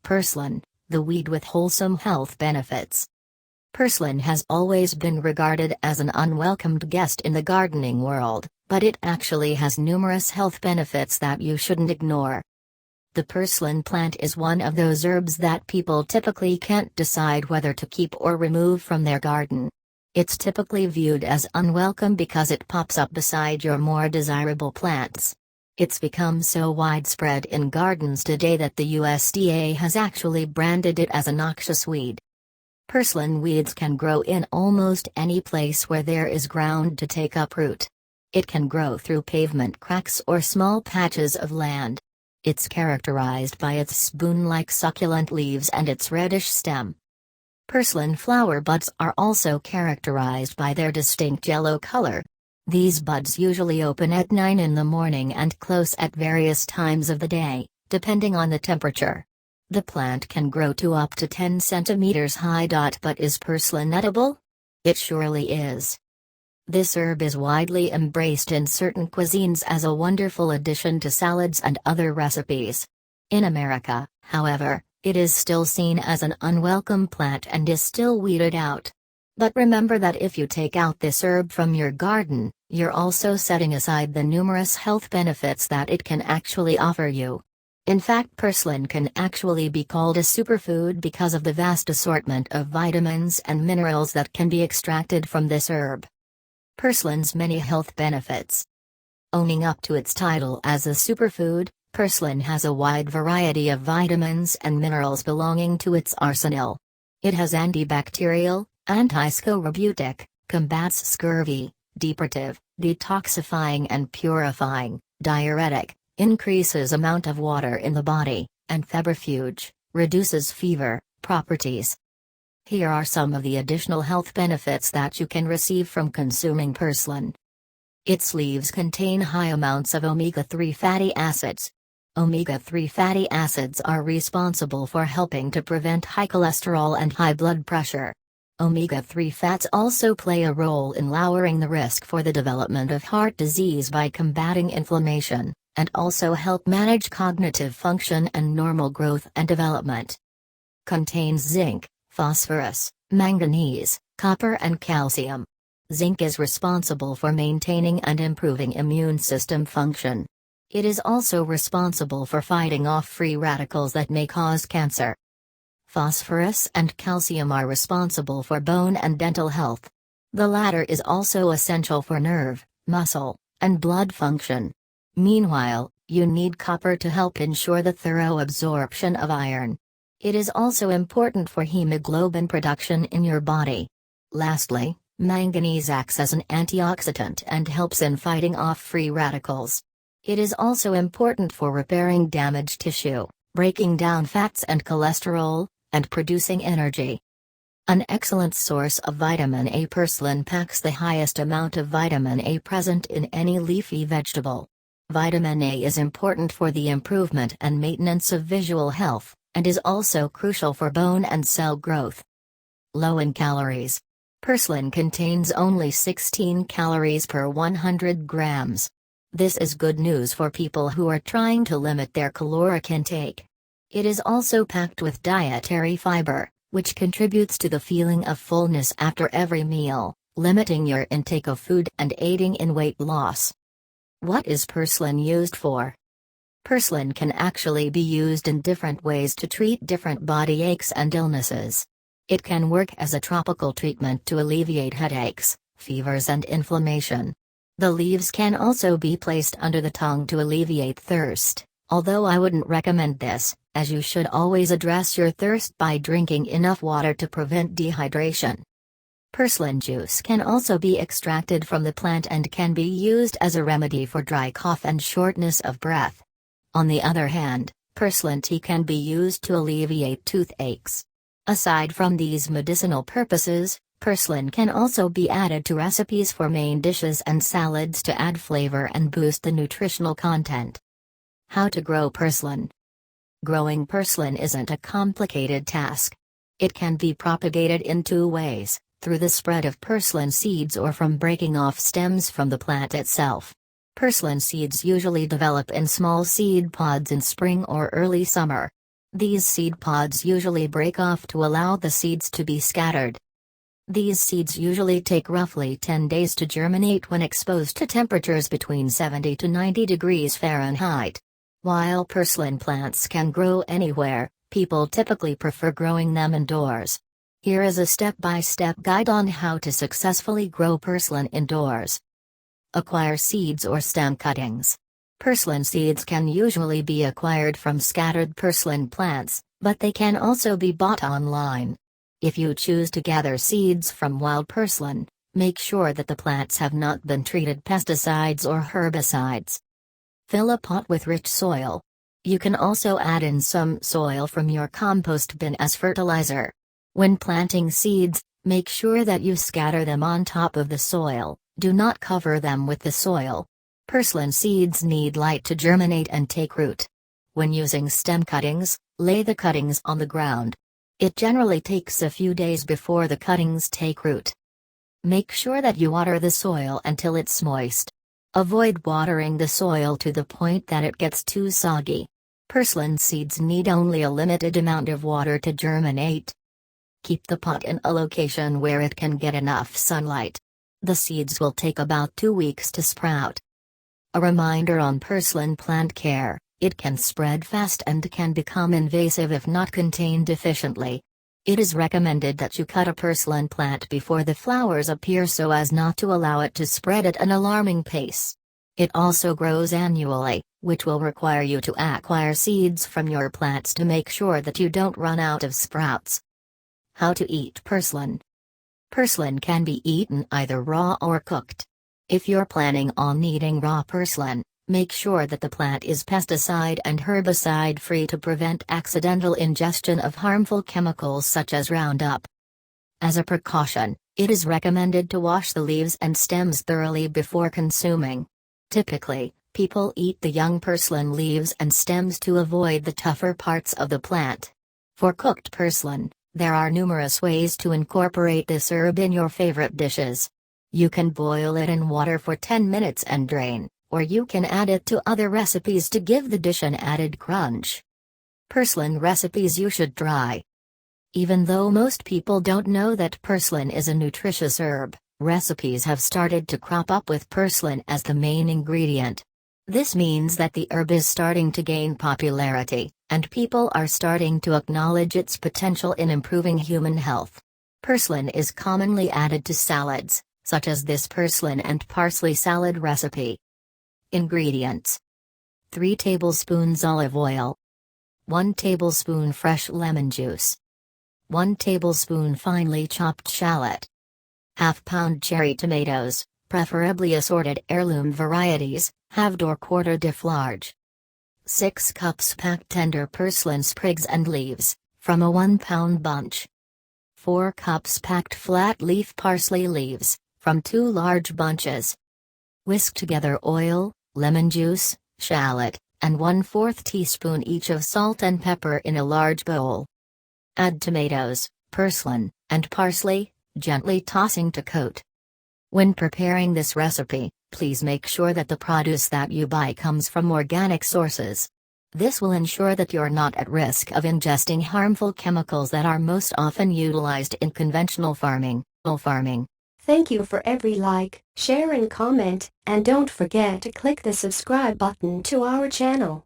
Purslane, the weed with wholesome health benefits. Purslane has always been regarded as an unwelcomed guest in the gardening world, but it actually has numerous health benefits that you shouldn't ignore. The purslane plant is one of those herbs that people typically can't decide whether to keep or remove from their garden. It's typically viewed as unwelcome because it pops up beside your more desirable plants. It's become so widespread in gardens today that the USDA has actually branded it as a noxious weed. Purslane weeds can grow in almost any place where there is ground to take up root. It can grow through pavement cracks or small patches of land. It's characterized by its spoon-like succulent leaves and its reddish stem. Purslane flower buds are also characterized by their distinct yellow color. These buds usually open at 9 in the morning and close at various times of the day, depending on the temperature. The plant can grow to up to 10 centimeters high. But is purslane edible? It surely is. This herb is widely embraced in certain cuisines as a wonderful addition to salads and other recipes. In America, however, it is still seen as an unwelcome plant and is still weeded out. But remember that if you take out this herb from your garden, you're also setting aside the numerous health benefits that it can actually offer you. In fact, purslane can actually be called a superfood because of the vast assortment of vitamins and minerals that can be extracted from this herb. Purslane's many health benefits. Owning up to its title as a superfood, purslane has a wide variety of vitamins and minerals belonging to its arsenal. It has antibacterial, antiscorbutic, combats scurvy, depurative, detoxifying and purifying, diuretic, increases amount of water in the body, and febrifuge, reduces fever, properties. Here are some of the additional health benefits that you can receive from consuming purslane. Its leaves contain high amounts of omega-3 fatty acids. Omega-3 fatty acids are responsible for helping to prevent high cholesterol and high blood pressure. Omega-3 fats also play a role in lowering the risk for the development of heart disease by combating inflammation, and also help manage cognitive function and normal growth and development. Contains zinc, phosphorus, manganese, copper and calcium. Zinc is responsible for maintaining and improving immune system function. It is also responsible for fighting off free radicals that may cause cancer. Phosphorus and calcium are responsible for bone and dental health. The latter is also essential for nerve, muscle, and blood function. Meanwhile, you need copper to help ensure the thorough absorption of iron. It is also important for hemoglobin production in your body. Lastly, manganese acts as an antioxidant and helps in fighting off free radicals. It is also important for repairing damaged tissue, breaking down fats and cholesterol, and producing energy. An excellent source of vitamin A. Purslane packs the highest amount of vitamin A present in any leafy vegetable. Vitamin A is important for the improvement and maintenance of visual health, and is also crucial for bone and cell growth. Low in calories. Purslane contains only 16 calories per 100 grams. This is good news for people who are trying to limit their caloric intake. It is also packed with dietary fiber, which contributes to the feeling of fullness after every meal, limiting your intake of food and aiding in weight loss. What is purslane used for? Purslane can actually be used in different ways to treat different body aches and illnesses. It can work as a tropical treatment to alleviate headaches, fevers and inflammation. The leaves can also be placed under the tongue to alleviate thirst, although I wouldn't recommend this, as you should always address your thirst by drinking enough water to prevent dehydration. Purslane juice can also be extracted from the plant and can be used as a remedy for dry cough and shortness of breath. On the other hand, purslane tea can be used to alleviate toothaches. Aside from these medicinal purposes, purslane can also be added to recipes for main dishes and salads to add flavor and boost the nutritional content. How to grow purslane? Growing purslane isn't a complicated task. It can be propagated in two ways, through the spread of purslane seeds or from breaking off stems from the plant itself. Purslane seeds usually develop in small seed pods in spring or early summer. These seed pods usually break off to allow the seeds to be scattered. These seeds usually take roughly 10 days to germinate when exposed to temperatures between 70 to 90 degrees Fahrenheit. While purslane plants can grow anywhere, people typically prefer growing them indoors. Here is a step-by-step guide on how to successfully grow purslane indoors. Acquire seeds or stem cuttings. Purslane seeds can usually be acquired from scattered purslane plants, but they can also be bought online. If you choose to gather seeds from wild purslane, make sure that the plants have not been treated pesticides or herbicides. Fill a pot with rich soil. You can also add in some soil from your compost bin as fertilizer. When planting seeds, make sure that you scatter them on top of the soil, do not cover them with the soil. Purslane seeds need light to germinate and take root. When using stem cuttings, lay the cuttings on the ground. It generally takes a few days before the cuttings take root. Make sure that you water the soil until it's moist. Avoid watering the soil to the point that it gets too soggy. Purslane seeds need only a limited amount of water to germinate. Keep the pot in a location where it can get enough sunlight. The seeds will take about 2 weeks to sprout. A reminder on purslane plant care: it can spread fast and can become invasive if not contained efficiently. It is recommended that you cut a purslane plant before the flowers appear so as not to allow it to spread at an alarming pace. It also grows annually, which will require you to acquire seeds from your plants to make sure that you don't run out of sprouts. How to eat purslane. Purslane can be eaten either raw or cooked. If you're planning on eating raw purslane, make sure that the plant is pesticide and herbicide free to prevent accidental ingestion of harmful chemicals such as Roundup. As a precaution, it is recommended to wash the leaves and stems thoroughly before consuming. Typically, people eat the young purslane leaves and stems to avoid the tougher parts of the plant. For cooked purslane, there are numerous ways to incorporate this herb in your favorite dishes. You can boil it in water for 10 minutes and drain, or you can add it to other recipes to give the dish an added crunch. Purslane recipes you should try. Even though most people don't know that purslane is a nutritious herb, recipes have started to crop up with purslane as the main ingredient. This means that the herb is starting to gain popularity, and people are starting to acknowledge its potential in improving human health. Purslane is commonly added to salads, such as this purslane and parsley salad recipe. Ingredients: 3 tablespoons olive oil, 1 tablespoon fresh lemon juice, 1 tablespoon finely chopped shallot, ½ pound cherry tomatoes, preferably assorted heirloom varieties, halved or quarter-diff large. 6 cups packed tender purslane sprigs and leaves, from a 1-pound bunch. 4 cups packed flat-leaf parsley leaves, from 2 large bunches. Whisk together oil, lemon juice, shallot, and 1/4 teaspoon each of salt and pepper in a large bowl. Add tomatoes, purslane, and parsley, gently tossing to coat. When preparing this recipe, please make sure that the produce that you buy comes from organic sources. This will ensure that you're not at risk of ingesting harmful chemicals that are most often utilized in conventional farming. Thank you for every like, share and comment, and don't forget to click the subscribe button to our channel.